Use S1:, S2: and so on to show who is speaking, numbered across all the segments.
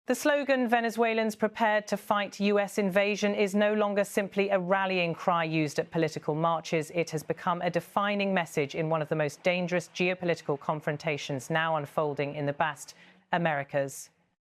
S1: The slogan, "Venezuelans prepared to fight US invasion," is no longer simply a rallying cry used at political marches. It has become a defining message in one of the most dangerous geopolitical confrontations now unfolding in the vast Americas.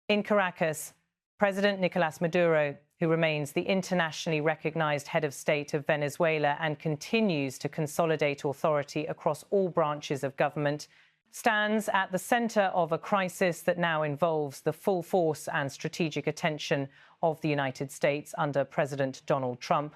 S1: In Caracas, President Nicolás Maduro, who remains the internationally recognized head of state of Venezuela and continues to consolidate authority across all branches of government, stands at the center of a crisis that now involves the full force and strategic attention of the United States under President Donald Trump,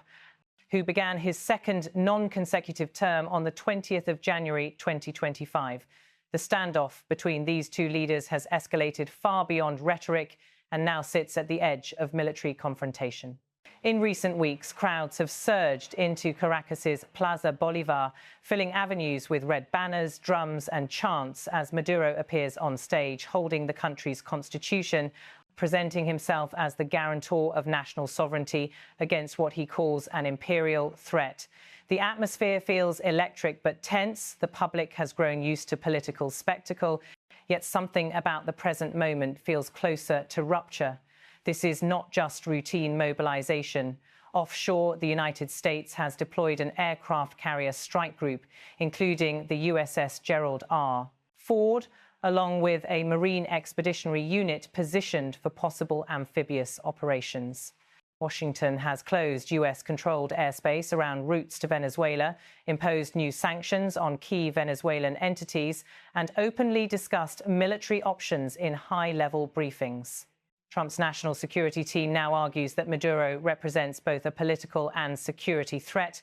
S1: who began his second non-consecutive term on the 20th of January 2025. The standoff between these two leaders has escalated far beyond rhetoric and now sits at the edge of military confrontation. In recent weeks, crowds have surged into Caracas's Plaza Bolivar, filling avenues with red banners, drums and chants as Maduro appears on stage, holding the country's constitution, presenting himself as the guarantor of national sovereignty against what he calls an imperial threat. The atmosphere feels electric but tense. The public has grown used to political spectacle, yet something about the present moment feels closer to rupture. This is not just routine mobilization. Offshore, the United States has deployed an aircraft carrier strike group, including the USS Gerald R. Ford, along with a Marine Expeditionary Unit positioned for possible amphibious operations. Washington has closed US-controlled airspace around routes to Venezuela, imposed new sanctions on key Venezuelan entities, and openly discussed military options in high-level briefings. Trump's national security team now argues that Maduro represents both a political and security threat,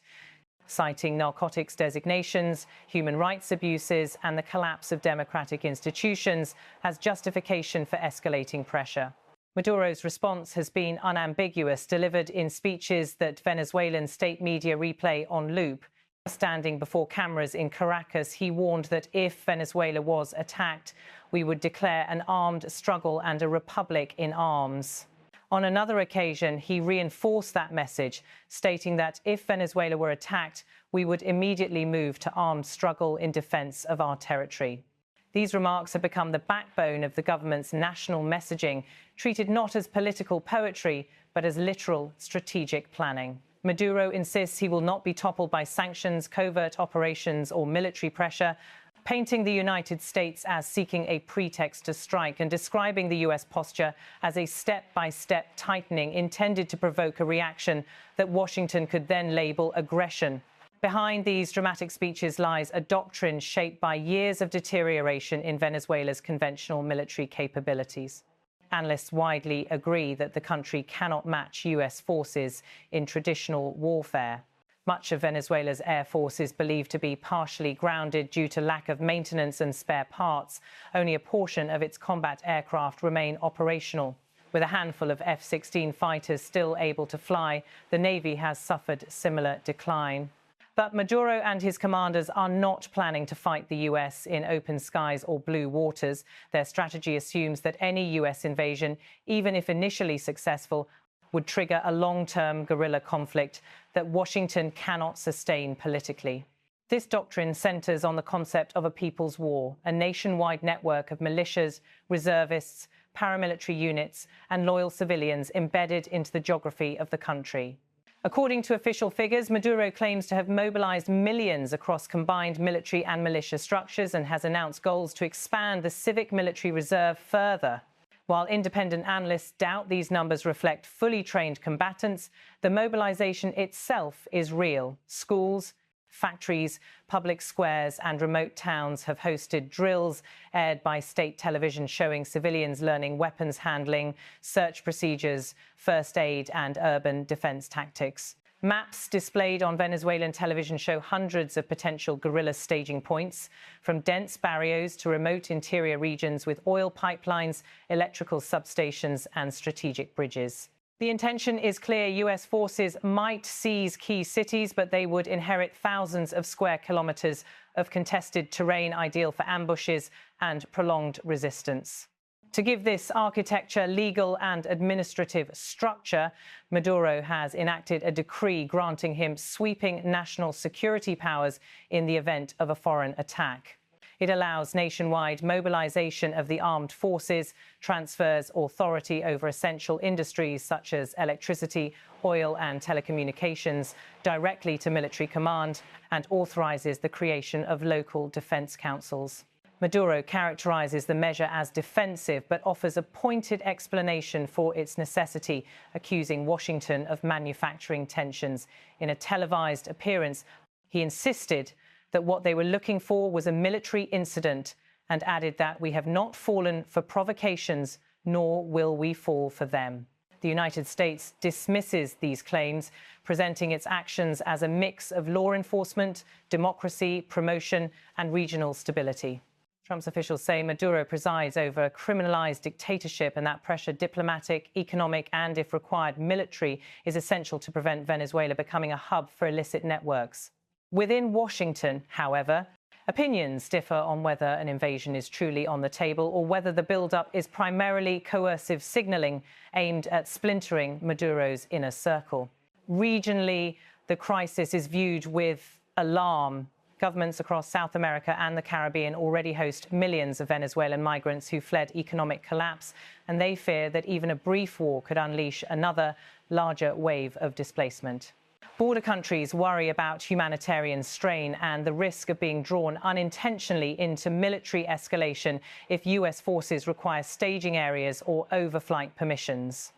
S1: citing narcotics designations, human rights abuses, and the collapse of democratic institutions as justification for escalating pressure. Maduro's response has been unambiguous, delivered in speeches that Venezuelan state media replay on loop. Standing before cameras in Caracas, he warned that if Venezuela was attacked, we would declare an armed struggle and a republic in arms. On another occasion, he reinforced that message, stating that if Venezuela were attacked, we would immediately move to armed struggle in defense of our territory. These remarks have become the backbone of the government's national messaging, treated not as political poetry, but as literal strategic planning. Maduro insists he will not be toppled by sanctions, covert operations, or military pressure, painting the United States as seeking a pretext to strike and describing the US posture as a step-by-step tightening intended to provoke a reaction that Washington could then label aggression. Behind these dramatic speeches lies a doctrine shaped by years of deterioration in Venezuela's conventional military capabilities. Analysts widely agree that the country cannot match US forces in traditional warfare. Much of Venezuela's air force is believed to be partially grounded due to lack of maintenance and spare parts. Only a portion of its combat aircraft remain operational. With a handful of F-16 fighters still able to fly, the Navy has suffered similar decline. But Maduro and his commanders are not planning to fight the US in open skies or blue waters. Their strategy assumes that any US invasion, even if initially successful, would trigger a long-term guerrilla conflict that Washington cannot sustain politically. This doctrine centers on the concept of a people's war, a nationwide network of militias, reservists, paramilitary units, and loyal civilians embedded into the geography of the country. According to official figures, Maduro claims to have mobilized millions across combined military and militia structures and has announced goals to expand the civic military reserve further. While independent analysts doubt these numbers reflect fully trained combatants, the mobilization itself is real. Schools, factories, public squares and remote towns have hosted drills aired by state television showing civilians learning weapons handling, search procedures, first aid and urban defense tactics. Maps displayed on Venezuelan television show hundreds of potential guerrilla staging points, from dense barrios to remote interior regions with oil pipelines, electrical substations and strategic bridges. The intention is clear. US forces might seize key cities, but they would inherit thousands of square kilometers of contested terrain ideal for ambushes and prolonged resistance. To give this architecture legal and administrative structure, Maduro has enacted a decree granting him sweeping national security powers in the event of a foreign attack. It allows nationwide mobilization of the armed forces, transfers authority over essential industries such as electricity, oil and telecommunications directly to military command, and authorizes the creation of local defense councils. Maduro characterizes the measure as defensive but offers a pointed explanation for its necessity, accusing Washington of manufacturing tensions. In a televised appearance, he insisted that what they were looking for was a military incident and added that we have not fallen for provocations, nor will we fall for them. The United States dismisses these claims, presenting its actions as a mix of law enforcement, democracy, promotion, and regional stability. Trump's officials say Maduro presides over a criminalized dictatorship and that pressure, diplomatic, economic, and, if required, military, is essential to prevent Venezuela becoming a hub for illicit networks. Within Washington, however, opinions differ on whether an invasion is truly on the table or whether the build-up is primarily coercive signaling aimed at splintering Maduro's inner circle. Regionally, the crisis is viewed with alarm. Governments across South America and the Caribbean already host millions of Venezuelan migrants who fled economic collapse, and they fear that even a brief war could unleash another, larger wave of displacement. Border countries worry about humanitarian strain and the risk of being drawn unintentionally into military escalation if US forces require staging areas or overflight permissions.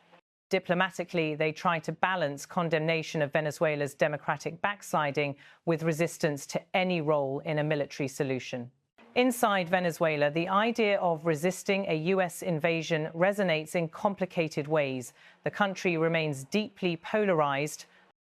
S1: Diplomatically, they try to balance condemnation of Venezuela's democratic backsliding with resistance to any role in a military solution. Inside Venezuela, the idea of resisting a US invasion resonates in complicated ways. The country remains deeply polarized.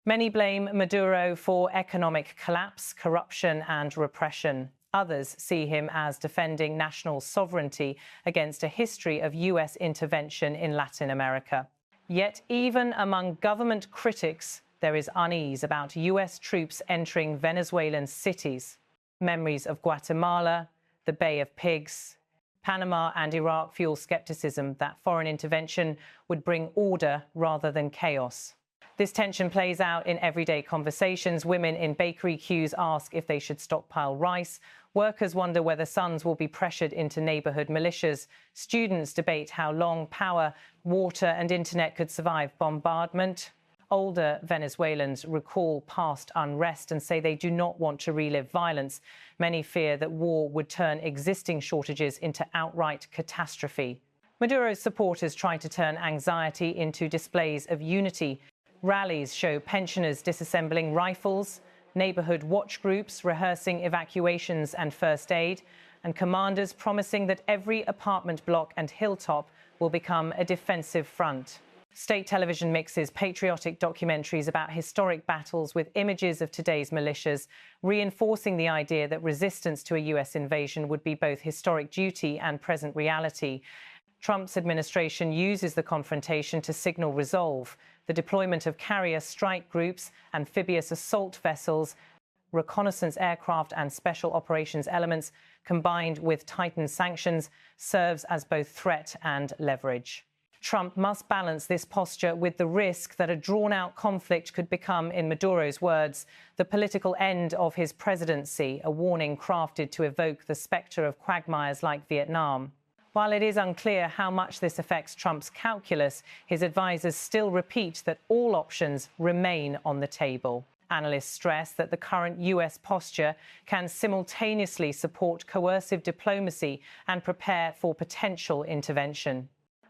S1: Many blame Maduro for economic collapse, corruption, and repression. Others see him as defending national sovereignty against a history of US intervention in Latin America. Yet, even among government critics, there is unease about US troops entering Venezuelan cities. Memories of Guatemala, the Bay of Pigs, Panama, and Iraq fuel skepticism that foreign intervention would bring order rather than chaos. This tension plays out in everyday conversations. Women in bakery queues ask if they should stockpile rice. Workers wonder whether sons will be pressured into neighborhood militias. Students debate how long power, water, and internet could survive bombardment. Older Venezuelans recall past unrest and say they do not want to relive violence. Many fear that war would turn existing shortages into outright catastrophe. Maduro's supporters try to turn anxiety into displays of unity. Rallies show pensioners disassembling rifles, neighborhood watch groups rehearsing evacuations and first aid, and commanders promising that every apartment block and hilltop will become a defensive front. State television mixes patriotic documentaries about historic battles with images of today's militias, reinforcing the idea that resistance to a US invasion would be both historic duty and present reality. Trump's administration uses the confrontation to signal resolve. The deployment of carrier strike groups, amphibious assault vessels, reconnaissance aircraft and special operations elements, combined with tightened sanctions, serves as both threat and leverage. Trump must balance this posture with the risk that a drawn-out conflict could become, in Maduro's words, the political end of his presidency, a warning crafted to evoke the spectre of quagmires like Vietnam. While it is unclear how much this affects Trump's calculus, his advisers still repeat that all options remain on the table. Analysts stress that the current US posture can simultaneously support coercive diplomacy and prepare for potential intervention.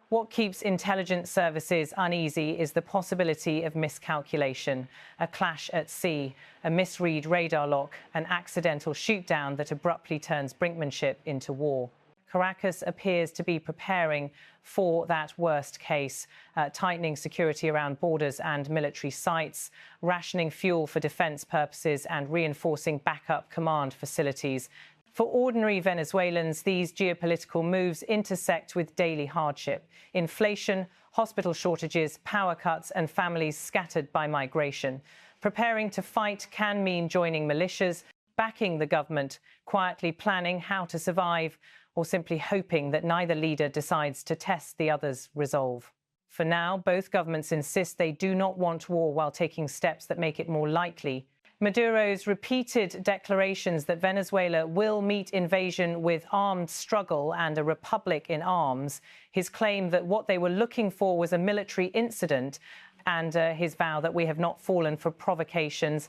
S1: What keeps intelligence services uneasy is the possibility of miscalculation, a clash at sea, a misread radar lock, an accidental shoot-down that abruptly turns brinkmanship into war. Caracas appears to be preparing for that worst case, tightening security around borders and military sites, rationing fuel for defense purposes, and reinforcing backup command facilities. For ordinary Venezuelans, these geopolitical moves intersect with daily hardship: inflation, hospital shortages, power cuts, and families scattered by migration. Preparing to fight can mean joining militias, backing the government, quietly planning how to survive, or simply hoping that neither leader decides to test the other's resolve. For now, both governments insist they do not want war while taking steps that make it more likely. Maduro's repeated declarations that Venezuela will meet invasion with armed struggle and a republic in arms, his claim that what they were looking for was a military incident, and his vow that we have not fallen for provocations,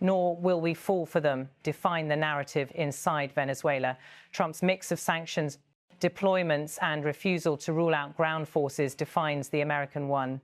S1: nor will we fall for them, define the narrative inside Venezuela. Trump's mix of sanctions, deployments and refusal to rule out ground forces defines the American one.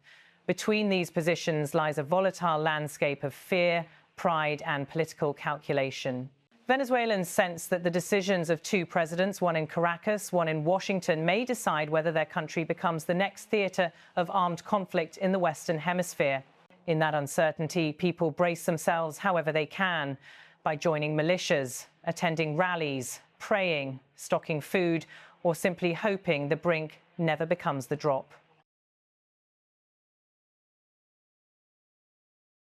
S1: Between these positions lies a volatile landscape of fear, pride and political calculation. Venezuelans sense that the decisions of two presidents, one in Caracas, one in Washington, may decide whether their country becomes the next theatre of armed conflict in the Western Hemisphere. In that uncertainty, people brace themselves however they can, by joining militias, attending rallies, praying, stocking food, or simply hoping the brink never becomes the drop.